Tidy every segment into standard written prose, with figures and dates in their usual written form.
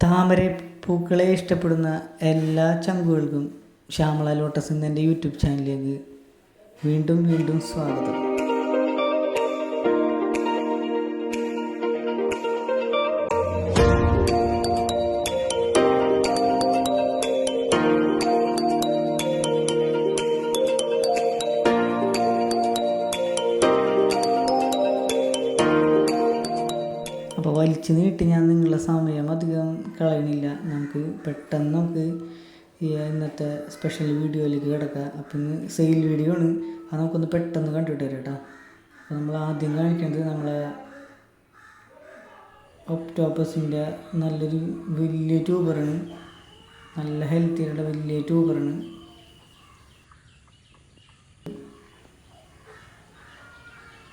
താമര പൂക്കളെ ഇഷ്ടപ്പെടുന്ന എല്ലാ ചങ്കുകൾക്കും ശ്യാമള ലോട്ടസ് എന്ന എൻ്റെ യൂട്യൂബ് ചാനലിലേക്ക് വീണ്ടും വീണ്ടും സ്വാഗതം. അപ്പോൾ വലിച്ചു നീട്ടി ഞാൻ നിങ്ങളുടെ സമയം അധികം കളയണില്ല. നമുക്ക് ഈ ഇന്നത്തെ സ്പെഷ്യൽ വീഡിയോയിലേക്ക് കിടക്കാം. അപ്പം ഇന്ന് സെയിൽ വീഡിയോ ആണ്. അത് നമുക്കൊന്ന് പെട്ടെന്ന് കണ്ടിട്ട് വരാം കേട്ടോ. അപ്പോൾ നമ്മൾ ആദ്യം കാണിക്കുന്നത് നമ്മളെ ഒക്ടോപ്പസിൻ്റെ നല്ലൊരു വലിയ ട്യൂബറാണ്. നല്ല ഹെൽത്തിയുള്ള വലിയ ട്യൂബറാണ്.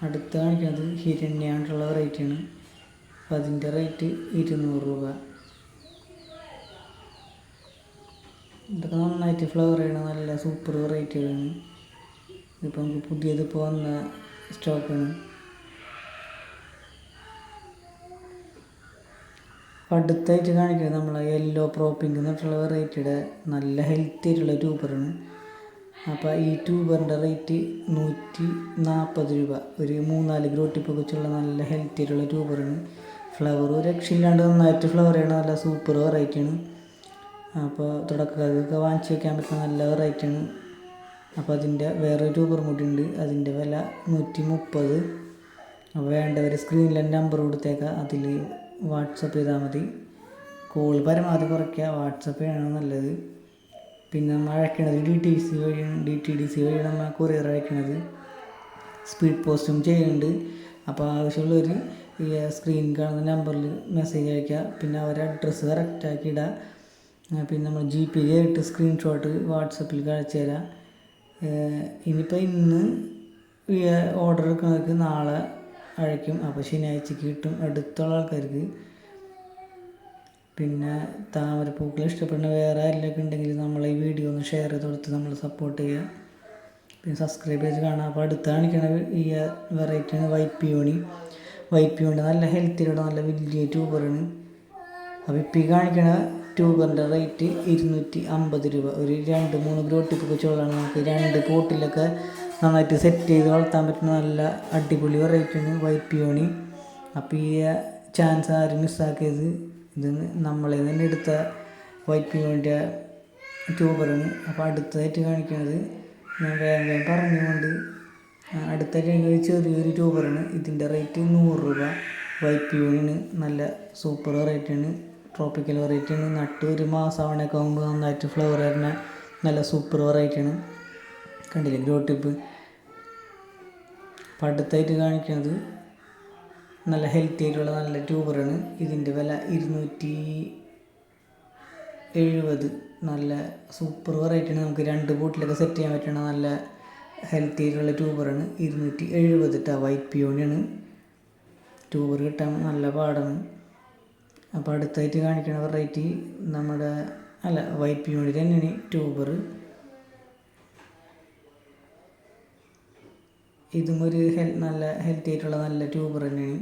അടുത്ത് കാണിക്കുന്നത് ഹിരണ്യാണ്ടുള്ള വെറൈറ്റിയാണ്. അപ്പോൾ അതിൻ്റെ റേറ്റ് 200 രൂപ. ഇതൊക്കെ നന്നായിട്ട് ഫ്ലവർ ചെയ്യണ നല്ല സൂപ്പർ വെറൈറ്റികളാണ്. ഇതിപ്പോൾ നമുക്ക് പുതിയതിപ്പോൾ വന്ന സ്റ്റോക്കാണ്. അടുത്തായിട്ട് കാണിക്കുന്നത് നമ്മളെ യെല്ലോ പ്രോപ്പിംഗ് എന്നിട്ടുള്ള വെറൈറ്റിയുടെ നല്ല ഹെൽത്തി ആയിട്ടുള്ള ട്യൂബറാണ്. അപ്പോൾ ഈ ട്യൂബറിൻ്റെ റേറ്റ് 140 രൂപ. ഒരു 3-4 ഗ്രോ ടിപ്പൊക്കെ വെച്ചുള്ള നല്ല ഹെൽത്തി ആയിട്ടുള്ള ട്യൂബറാണ്. ഫ്ലവർ രക്ഷയില്ലാണ്ട് നന്നായിട്ട് ഫ്ലവർ ചെയ്യണ നല്ല സൂപ്പർ വെറൈറ്റിയാണ്. അപ്പോൾ തുടക്കക്കാർക്കൊക്കെ വാങ്ങിച്ച് വയ്ക്കാൻ പറ്റുന്ന നല്ല വെറൈറ്റിയാണ്. അപ്പോൾ അതിൻ്റെ വേറെ ട്യൂബറും കൂടി ഉണ്ട്. അതിൻ്റെ വില 130. അപ്പോൾ വേണ്ടവർ സ്ക്രീനിലെ നമ്പർ കൊടുത്തേക്കാം. അതിൽ വാട്സപ്പ് ചെയ്താൽ മതി. കോൾ പരമാവധി കുറയ്ക്കുക, വാട്സപ്പ് ചെയ്യണം നല്ലത്. പിന്നെ നമ്മൾ അയക്കണത് DTDC വഴിയാണ് നമ്മൾ കൊറിയർ അയക്കണത്. സ്പീഡ് പോസ്റ്റും ചെയ്യുന്നുണ്ട്. അപ്പോൾ ആവശ്യമുള്ളവർ ഈ സ്ക്രീൻ കാണുന്ന നമ്പറിൽ മെസ്സേജ് അയയ്ക്കുക. പിന്നെ അവരെ അഡ്രസ്സ് കറക്റ്റാക്കി ഇടുക. പിന്നെ നമ്മൾ GP ചെയ്തിട്ട് സ്ക്രീൻഷോട്ട് വാട്സപ്പിൽ അയച്ചു തരാം. ഇനിയിപ്പോൾ ഇന്ന് ഓർഡർ എടുക്കുന്നവർക്ക് നാളെ അയക്കും. അപ്പോൾ ശനിയാഴ്ചക്ക് കിട്ടും അടുത്തുള്ള ആൾക്കാർക്ക്. പിന്നെ താമരപ്പൂക്കൾ ഇഷ്ടപ്പെടുന്ന വേറെ ആരെങ്കിലുമൊക്കെ ഉണ്ടെങ്കിൽ നമ്മൾ ഈ വീഡിയോ ഒന്ന് ഷെയർ ചെയ്ത് കൊടുത്ത് നമ്മൾ സപ്പോർട്ട് ചെയ്യുക. പിന്നെ സബ്സ്ക്രൈബ് ചെയ്ത് കാണാം. അപ്പോൾ അടുത്ത് കാണിക്കണ ഈ വെറൈറ്റിയാണ് വൈറ്റ് പിയോണി നല്ല ഹെൽത്തിലുള്ള നല്ല വലിയ ട്യൂബറാണ്. അപ്പോൾ ഇപ്പോൾ ഈ കാണിക്കണ ട്യൂബറിൻ്റെ റേറ്റ് 250 രൂപ. ഒരു 2-3 ഗ്രോ ടിപ്പൊക്കെ ചോളാണ്. നമുക്ക് 2 പോട്ടിലൊക്കെ നന്നായിട്ട് സെറ്റ് ചെയ്ത് വളർത്താൻ പറ്റുന്ന നല്ല അടിപൊളി വെറൈറ്റിയാണ് വൈറ്റ് പിയോണി. അപ്പോൾ ഈ ചാൻസ് ആരും മിസ്സാക്കിയത്. ഇത് നമ്മളെ തന്നെ എടുത്ത വൈറ്റ് പിയോണിൻ്റെ ട്യൂബറാണ്. അപ്പോൾ അടുത്തതായിട്ട് കാണിക്കുന്നത് ഞാൻ വേഗം പറഞ്ഞുകൊണ്ട് അടുത്തായിട്ട് ചെറിയൊരു ട്യൂബറാണ്. ഇതിൻ്റെ റേറ്റ് 100 രൂപ. വൈറ്റ് പിയോണിയാണ്. നല്ല സൂപ്പർ വെറൈറ്റിയാണ്. ട്രോപ്പിക്കൽ വെറൈറ്റിയാണ്. നട്ട് ഒരു മാസമാവണയൊക്കെ ആകുമ്പോൾ നന്നായിട്ട് ഫ്ലവർ വരുന്ന നല്ല സൂപ്പർ വെറൈറ്റിയാണ്. കണ്ടില്ലേ ഗ്രോ ടിപ്പ്. അപ്പോൾ അടുത്തായിട്ട് കാണിക്കുന്നത് നല്ല ഹെൽത്തി ആയിട്ടുള്ള നല്ല ട്യൂബറാണ്. ഇതിൻ്റെ വില 270. നല്ല സൂപ്പർ വെറൈറ്റിയാണ്. നമുക്ക് 2 ബോട്ടിലൊക്കെ സെറ്റ് ചെയ്യാൻ പറ്റണ നല്ല ഹെൽത്തി ആയിട്ടുള്ള ട്യൂബറാണ്. 270 വൈറ്റ് പിയോണിയാണ്. ട്യൂബർ കിട്ടാൻ നല്ല പാടാണ്. അപ്പോൾ അടുത്തായിട്ട് കാണിക്കുന്ന വെറൈറ്റി നമ്മുടെ വൈറ്റ് പിയോണി തന്നെയാണ് ട്യൂബർ. ഇതും ഒരു നല്ല ഹെൽത്തി ആയിട്ടുള്ള നല്ല ട്യൂബർ തന്നെയാണ്.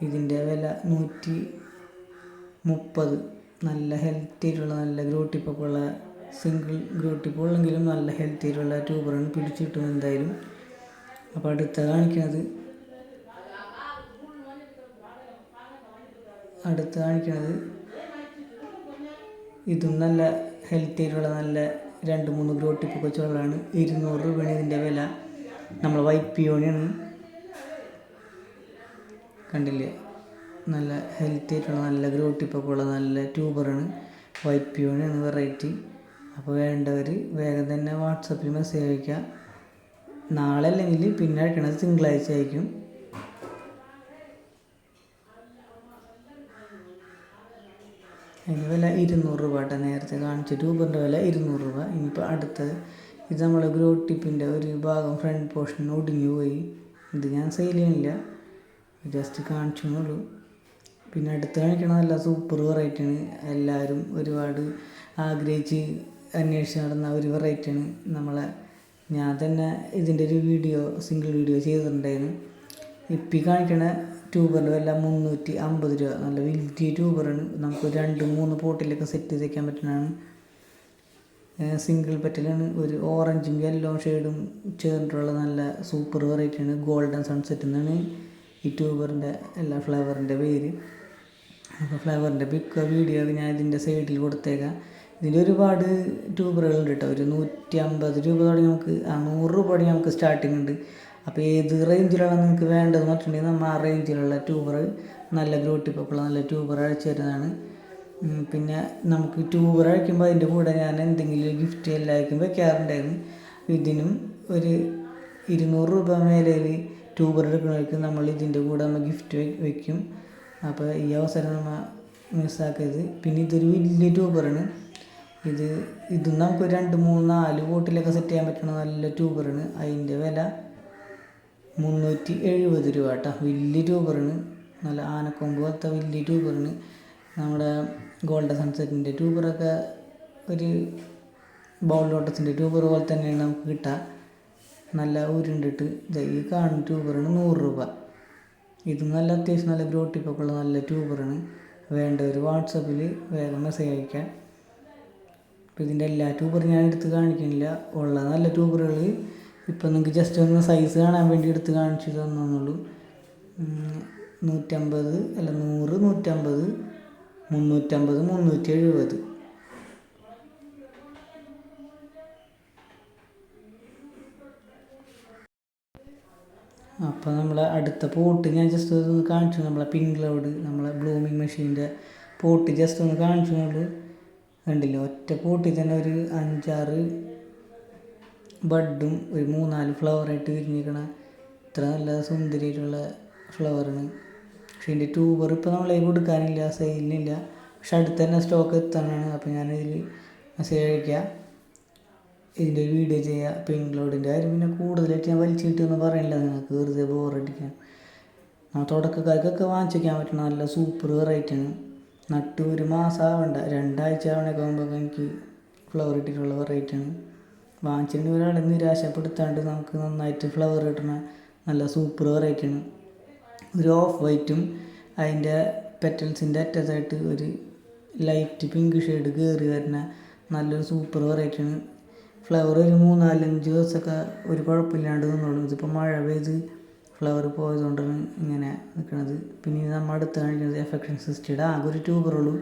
ഇതിൻ്റെ വില 130. നല്ല ഹെൽത്തി ആയിട്ടുള്ള നല്ല ഗ്രോ ടിപ്പൊക്കെ ഉള്ള സിംഗിൾ ഗ്രോ ടിപ്പ് ഉള്ളെങ്കിലും നല്ല ഹെൽത്തി ആയിട്ടുള്ള ട്യൂബറാണ്. പിടിച്ചു കിട്ടും എന്തായാലും. അപ്പോൾ അടുത്ത കാണിക്കുന്നത് ഇതും നല്ല ഹെൽത്തി ആയിട്ടുള്ള നല്ല 2-3 ഗ്രോ ടിപ്പൊക്കെ വെച്ചുള്ളതാണ്. 200 രൂപയാണ് ഇതിൻ്റെ വില. നമ്മൾ വൈറ്റ് പിയോണിയാണ്. കണ്ടില്ലേ നല്ല ഹെൽത്തി ആയിട്ടുള്ള നല്ല ഗ്രോ ടിപ്പൊക്കെ ഉള്ള നല്ല ട്യൂബറാണ്. White പിയോണിയാണ് variety. അപ്പോൾ വേണ്ടവർ വേഗം തന്നെ വാട്സപ്പിൽ മെസ്സേജ് അയയ്ക്കുക. നാളെ അല്ലെങ്കിൽ പിന്നെ അയക്കണത് തിങ്കളാഴ്ച അയക്കും. അതിന് വില 200 രൂപ കേട്ടോ. നേരത്തെ കാണിച്ച ട്യൂബറിൻ്റെ വില 200 രൂപ. ഇനിയിപ്പോൾ അടുത്തത് ഇത് നമ്മളെ ഗ്രോ ടിപ്പിൻ്റെ ഒരു ഭാഗം ഫ്രണ്ട് പോർഷൻ ഒടിഞ്ഞു പോയി. ഇത് ഞാൻ സെയിൽ ചെയ്യണില്ല, ജസ്റ്റ് കാണിച്ചെന്നുള്ളൂ. പിന്നെ അടുത്ത് കാണിക്കണ നല്ല സൂപ്പർ വെറൈറ്റിയാണ്. എല്ലാവരും ഒരുപാട് ആഗ്രഹിച്ച് അന്വേഷിച്ച് നടന്ന ഒരു വെറൈറ്റിയാണ്. ഞാൻ തന്നെ ഇതിൻ്റെ ഒരു സിംഗിൾ വീഡിയോ ചെയ്തിട്ടുണ്ടായിരുന്നു. ഇപ്പം കാണിക്കണ ട്യൂബറിൻ്റെ വില 350 രൂപ. നല്ല വലിയ ട്യൂബറാണ്. നമുക്ക് 2-3 പോട്ടിലൊക്കെ സെറ്റ് ചെയ്ത് വയ്ക്കാൻ പറ്റുന്നതാണ്. സിംഗിൾ പെറ്റലാണ്. ഒരു ഓറഞ്ചും യെല്ലോ ഷെയ്ഡും ചേർന്നിട്ടുള്ള നല്ല സൂപ്പർ വെറൈറ്റിയാണ്. ഗോൾഡൻ സൺസെറ്റ് എന്നാണ് ഈ ട്യൂബറിൻ്റെ ഫ്ലവറിൻ്റെ പേര്. അപ്പോൾ ഫ്ലവറിൻ്റെ പിക്ക് വീഡിയോ ഞാൻ ഇതിൻ്റെ സൈഡിൽ കൊടുത്തേക്കാം. ഇതിൻ്റെ ഒരുപാട് ട്യൂബറുകളുണ്ട് കേട്ടോ. ഒരു 150 രൂപ തുടങ്ങി നമുക്ക് 100 രൂപ തുടങ്ങി നമുക്ക് സ്റ്റാർട്ടിങ് ഉണ്ട്. അപ്പോൾ ഏത് റേഞ്ചിലാണ് നിങ്ങൾക്ക് വേണ്ടതെന്ന് പറഞ്ഞിട്ടുണ്ടെങ്കിൽ നമ്മൾ ആ റേഞ്ചിലുള്ള ട്യൂബർ നല്ല ഗ്രോട്ടിപ്പൊക്കെയുള്ള നല്ല ട്യൂബർ അയച്ചു തരുന്നതാണ്. പിന്നെ നമുക്ക് ട്യൂബർ അയക്കുമ്പോൾ അതിൻ്റെ കൂടെ ഞാൻ എന്തെങ്കിലും ഗിഫ്റ്റ് എല്ലാവർക്കും വെക്കാറുണ്ടായിരുന്നു. ഇതിനും ഒരു 200 രൂപ മേലയിൽ ട്യൂബർ എടുക്കുന്നവർക്ക് നമ്മൾ ഇതിൻ്റെ കൂടെ നമ്മൾ ഗിഫ്റ്റ് വയ്ക്കും. അപ്പോൾ ഈ അവസരം നമ്മൾ മിസ്സാക്കരുത്. പിന്നെ ഇതൊരു വലിയ ട്യൂബറാണ്. ഇതും നമുക്ക് 2-3-4 ബോട്ടിലൊക്കെ സെറ്റ് ചെയ്യാൻ പറ്റുന്ന നല്ല ട്യൂബറാണ്. അതിൻ്റെ വില 370 രൂപ കേട്ടോ. വലിയ ട്യൂബറാണ്. നല്ല ആനക്കൊമ്പ് പോലത്തെ വലിയ ട്യൂബറാണ്. നമ്മുടെ ഗോൾഡൻ സൺസെറ്റിൻ്റെ ട്യൂബറൊക്കെ ഒരു ബൗൾ ലോട്ടസിൻ്റെ ട്യൂബർ പോലെ തന്നെയാണ് നമുക്ക് കിട്ടുക. നല്ല ഉരുണ്ടിട്ട് ഈ കാണുന്ന ട്യൂബറാണ് 100 രൂപ. ഇത് നല്ല അത്യാവശ്യം നല്ല ഗ്രോട്ടിപ്പൊക്കെ ഉള്ള നല്ല ട്യൂബറാണ്. വേണ്ടവർ വാട്സപ്പിൽ വേഗം മെസ്സേജ് അയക്കാം. അപ്പോൾ ഇതിൻ്റെ എല്ലാ ട്യൂബറും ഞാൻ എടുത്ത് കാണിക്കുന്നില്ല. ഉള്ള നല്ല ട്യൂബറുകൾ ഇപ്പം നിങ്ങൾക്ക് ജസ്റ്റ് ഒന്ന് സൈസ് കാണാൻ വേണ്ടി എടുത്ത് കാണിച്ചു തന്നുള്ളൂ. 100, 150, 350, 370. അപ്പോൾ നമ്മളെ അടുത്ത പോട്ട് ഞാൻ ജസ്റ്റ് ഒന്ന് കാണിച്ചു. നമ്മളെ പിങ്ക് ക്ലൗഡ് നമ്മളെ ബ്ലൂമിങ് മെഷീൻ്റെ പോട്ട് ജസ്റ്റ് ഒന്ന് കാണിച്ചു. കണ്ടില്ല, ഒറ്റ പോട്ടിൽ തന്നെ ഒരു 5-6 ബഡും ഒരു 3-4 ഫ്ലവറായിട്ട് വിരിഞ്ഞിരിക്കണ ഇത്ര നല്ല സുന്ദരിയായിട്ടുള്ള ഫ്ലവറാണ്. പക്ഷേ ഇതിൻ്റെ ട്യൂബർ ഇപ്പോൾ നമ്മളെ കൊടുക്കാനില്ല, സെയിലിനില്ല. പക്ഷെ അടുത്ത് തന്നെ സ്റ്റോക്ക് എത്താനാണ്. അപ്പോൾ ഞാനിതിൽ മെസ്സേജ് അയക്കുക, ഇതിൻ്റെ ഒരു വീഡിയോ ചെയ്യുക. പിങ്ക് ക്ലൗഡിൻ്റെ കാര്യം പിന്നെ കൂടുതലായിട്ട് ഞാൻ വലിച്ചു കിട്ടുമെന്ന് പറയില്ല നിങ്ങൾക്ക്, വെറുതെ ബോറടിക്കാൻ. തുടക്കക്കാർക്കൊക്കെ വാങ്ങിച്ചിരിക്കാൻ പറ്റുന്ന നല്ല സൂപ്പർ വെറൈറ്റിയാണ്. നട്ട് ഒരു മാസം ആവണ്ട, 2 ആഴ്ച ആവണൊക്കെ ആകുമ്പോൾ എനിക്ക് ഫ്ലവർ ഇട്ടിട്ടുള്ള വെറൈറ്റിയാണ്. വാങ്ങിച്ചിട്ട് ഒരാളെ നിരാശപ്പെടുത്താണ്ട് നമുക്ക് നന്നായിട്ട് ഫ്ലവർ കിട്ടുന്ന നല്ല സൂപ്പർ വെറൈറ്റിയാണ്. ഒരു ഓഫ് വൈറ്റും അതിൻ്റെ പെറ്റൽസിൻ്റെ അറ്റത്തായിട്ട് ഒരു ലൈറ്റ് പിങ്ക് ഷെയ്ഡ് കയറി വരുന്ന നല്ലൊരു സൂപ്പർ വെറൈറ്റിയാണ്. ഫ്ലവർ ഒരു 3-4-5 ദിവസമൊക്കെ ഒരു കുഴപ്പമില്ലാണ്ട് നിന്നോളും. ഇതിപ്പോൾ മഴ പെയ്ത് ഫ്ലവർ പോയതുകൊണ്ടാണ് ഇങ്ങനെ നിൽക്കുന്നത്. പിന്നെ നമ്മൾ അടുത്ത് കാണിക്കുന്നത് എഫക്ഷൻ സിസ്റ്റിയുടെ ആകെ ഒരു ട്യൂബറുള്ളൂ.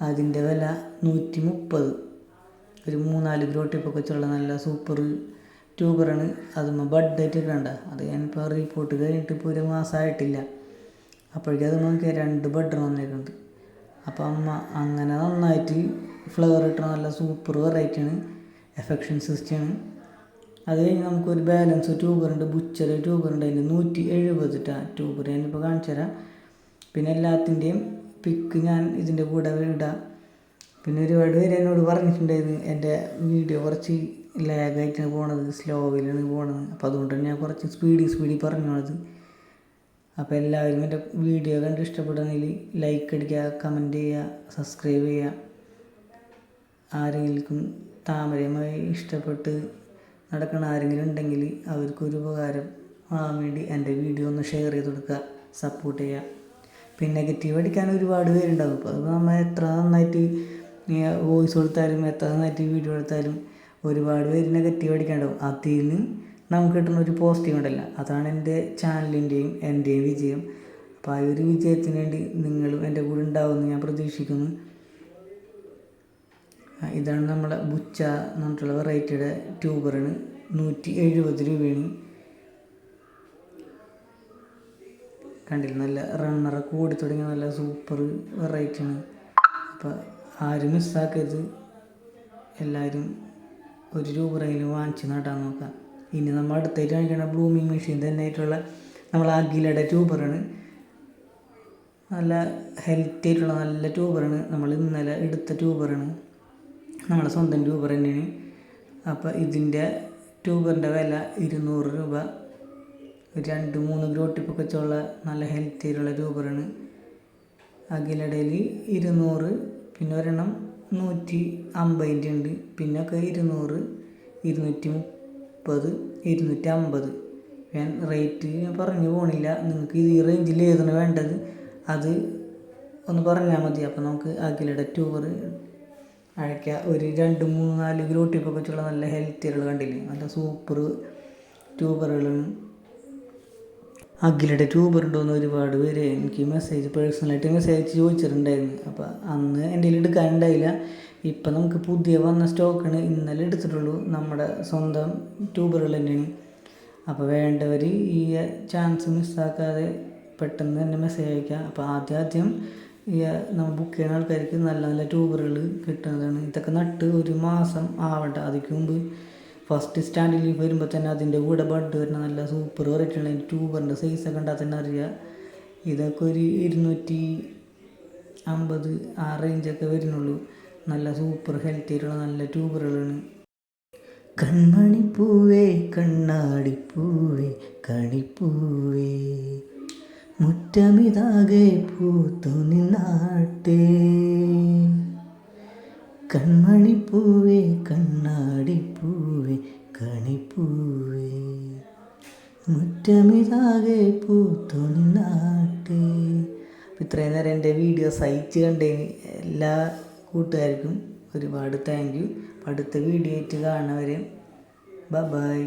അതിൻ്റെ വില 130. ഒരു 3-4 ഗ്രോട്ടിപ്പൊക്കെ വെച്ചുള്ള നല്ല സൂപ്പർ ട്യൂബറാണ്. അതുമ്പോൾ ബഡായിട്ട് കണ്ട, അത് ഞാനിപ്പോൾ റിപ്പോർട്ട് കഴിഞ്ഞിട്ട് ഇപ്പോൾ ഒരു മാസമായിട്ടില്ല. അപ്പോഴേക്കും അത് നമുക്ക് 2 ബഡ്ഡർ വന്നിട്ടുണ്ട്. അപ്പോൾ അങ്ങനെ നന്നായിട്ട് ഫ്ലവർ കിട്ടുന്ന നല്ല സൂപ്പർ വെറൈറ്റിയാണ് എഫക്ഷൻ സിസ്റ്റിയാണ്. അത് കഴിഞ്ഞ് നമുക്കൊരു ബാലൻസ് ട്യൂബറുണ്ട്, ബുച്ചർ ട്യൂബറുണ്ട്. അതിൻ്റെ 170 ട്യൂബർ ഞാനിപ്പോൾ കാണിച്ചു തരാം. പിന്നെ എല്ലാത്തിൻ്റെയും പിക്ക് ഞാൻ ഇതിൻ്റെ കൂടെ ഇടാം. പിന്നെ ഒരുപാട് പേര് എന്നോട് പറഞ്ഞിട്ടുണ്ടായിരുന്നു എൻ്റെ വീഡിയോ കുറച്ച് ലാഗായിട്ടാണ് പോണത്, സ്ലോവിലാണ് പോണത്. അപ്പോൾ അതുകൊണ്ടാണ് ഞാൻ കുറച്ച് സ്പീഡിൽ പറഞ്ഞത്. അപ്പോൾ എല്ലാവരും എൻ്റെ വീഡിയോ കണ്ട് ഇഷ്ടപ്പെടുന്നതിൽ ലൈക്ക് അടിക്കുക, കമൻറ്റ് ചെയ്യുക, സബ്സ്ക്രൈബ് ചെയ്യുക. ആരെങ്കിലും താമരയുമായി ഇഷ്ടപ്പെട്ട് നടക്കുന്ന ആരെങ്കിലും ഉണ്ടെങ്കിൽ അവർക്കൊരു ഉപകാരം ആവാൻ വേണ്ടി എൻ്റെ വീഡിയോ ഒന്ന് ഷെയർ ചെയ്ത് കൊടുക്കുക, സപ്പോർട്ട് ചെയ്യുക. പിന്നെ നെഗറ്റീവ് അടിക്കാൻ ഒരുപാട് പേരുണ്ടാകും. അപ്പോൾ അത് നമ്മൾ എത്ര നന്നായിട്ട് വോയിസ് കൊടുത്താലും എത്ര നന്നായിട്ട് വീഡിയോ എടുത്താലും ഒരുപാട് പേര് നെഗറ്റീവ് അടിക്കാനുണ്ടാവും. അതിൽ നിന്ന് നമുക്ക് കിട്ടുന്ന ഒരു പോസിറ്റീവ് ഉണ്ടല്ലോ, അതാണ് എൻ്റെ ചാനലിൻ്റെയും എൻ്റെയും വിജയം. അപ്പോൾ ആ ഒരു വിജയത്തിന് വേണ്ടി നിങ്ങളും എൻ്റെ കൂടെ ഉണ്ടാവുമെന്ന് ഞാൻ പ്രതീക്ഷിക്കുന്നു. ഇതാണ് നമ്മളെ ബുച്ച എന്ന് പറഞ്ഞിട്ടുള്ള വെറൈറ്റിയുടെ ട്യൂബറാണ്. 170 രൂപയാണ്. കണ്ടില്ല, നല്ല റണ്ണറൊക്കെ ഓടി തുടങ്ങിയ നല്ല സൂപ്പർ വെറൈറ്റിയാണ്. അപ്പോൾ ആരും മിസ്സാക്കരുത്, എല്ലാവരും ഒരു ട്യൂബറെങ്കിലും വാങ്ങിച്ച് നടാൻ നോക്കാം. ഇനി നമ്മൾ അടുത്തായിട്ട് കാണിക്കുന്ന ബ്ലൂമിങ് മെഷീൻ തന്നെ ആയിട്ടുള്ള നമ്മൾ അഖിലയുടെ ട്യൂബറാണ്. നല്ല ഹെൽത്തി ആയിട്ടുള്ള നല്ല ട്യൂബറാണ്. നമ്മൾ ഇന്നലെ എടുത്ത ട്യൂബറാണ്, നമ്മുടെ സ്വന്തം ട്യൂബർ തന്നെയാണ്. അപ്പോൾ ഇതിൻ്റെ ട്യൂബറിൻ്റെ വില 200 രൂപ. 2-3 ഗ്രോട്ടിപ്പൊക്കെ വെച്ചുള്ള നല്ല ഹെൽത്തി ആയിട്ടുള്ള ട്യൂബറാണ്. അഖിലടയിൽ 200, പിന്നെ ഒരെണ്ണം 150 ഉണ്ട്. പിന്നെ ഒക്കെ 200, 230, 250 ഞാൻ റേറ്റ് ഞാൻ പറഞ്ഞു പോണില്ല. നിങ്ങൾക്ക് ഈ റേഞ്ചിൽ ഏതാണ് വേണ്ടത് അത് ഒന്ന് പറഞ്ഞാൽ മതി. അപ്പോൾ നമുക്ക് അഖിലയുടെ ട്യൂബർ അയക്കുക. ഒരു 2, 3, 4 കിലോ ടിപ്പൊക്കെ വെച്ചുള്ള നല്ല ഹെൽത്തികൾ കണ്ടില്ലേ, നല്ല സൂപ്പർ ട്യൂബറുകളാണ്. അഖിലയുടെ ട്യൂബർ ഉണ്ടോയെന്ന് ഒരുപാട് പേര് എനിക്ക് പേഴ്സണലായിട്ട് മെസ്സേജ് ചോദിച്ചിട്ടുണ്ടായിരുന്നു. അപ്പോൾ അന്ന് എൻ്റെ കയ്യിൽ എടുക്കാനുണ്ടായില്ല. ഇപ്പം നമുക്ക് പുതിയ വന്ന സ്റ്റോക്കാണ്, ഇന്നലെ എടുത്തിട്ടുള്ളൂ. നമ്മുടെ സ്വന്തം ട്യൂബറുകൾ തന്നെയാണ്. അപ്പോൾ വേണ്ടവർ ഈ ചാൻസ് മിസ്സാക്കാതെ പെട്ടെന്ന് തന്നെ മെസ്സേജ് അയക്കാം. അപ്പോൾ ആദ്യം നമ്മൾ ബുക്ക് ചെയ്യുന്ന ആൾക്കാർക്ക് നല്ല നല്ല ട്യൂബറുകൾ കിട്ടുന്നതാണ്. ഇതൊക്കെ നട്ട് 1 മാസം ആവണ്ട. അതിക്ക് മുമ്പ് ഫസ്റ്റ് സ്റ്റാൻഡിൽ വരുമ്പോൾ തന്നെ അതിൻ്റെ കൂടെ ബഡ് വരുന്ന നല്ല സൂപ്പർ വെറൈറ്റിയുള്ള അതിൻ്റെ ട്യൂബറിൻ്റെ സൈസൊക്കെ ഉണ്ടാൽ തന്നെ അറിയാം. ഇതൊക്കെ ഒരു 250 ആ റേഞ്ചൊക്കെ വരുന്നുള്ളൂ. നല്ല സൂപ്പർ ഹെൽത്തി ആയിട്ടുള്ള നല്ല ട്യൂബറുകളാണ്. കൺമണിപ്പൂവേ കണ്ണാടിപ്പൂവേ കണിപ്പൂവേ മുറ്റമിതാകെ പൂത്തു നിന്നാട്ടേ. കൺമണിപ്പൂവേ കണ്ണാടിപ്പൂവേ കണിപ്പൂവേ മുറ്റമിതാകെ പൂത്തു നിന്നാട്ടേ. ഇത്രയും നേരം എൻ്റെ വീഡിയോസ് അയച്ച് കണ്ടതിന് എല്ലാ കൂട്ടുകാർക്കും ഒരുപാട് താങ്ക് യു. അടുത്ത വീഡിയോ ആയിട്ട് കാണുന്നവരെ ബൈ.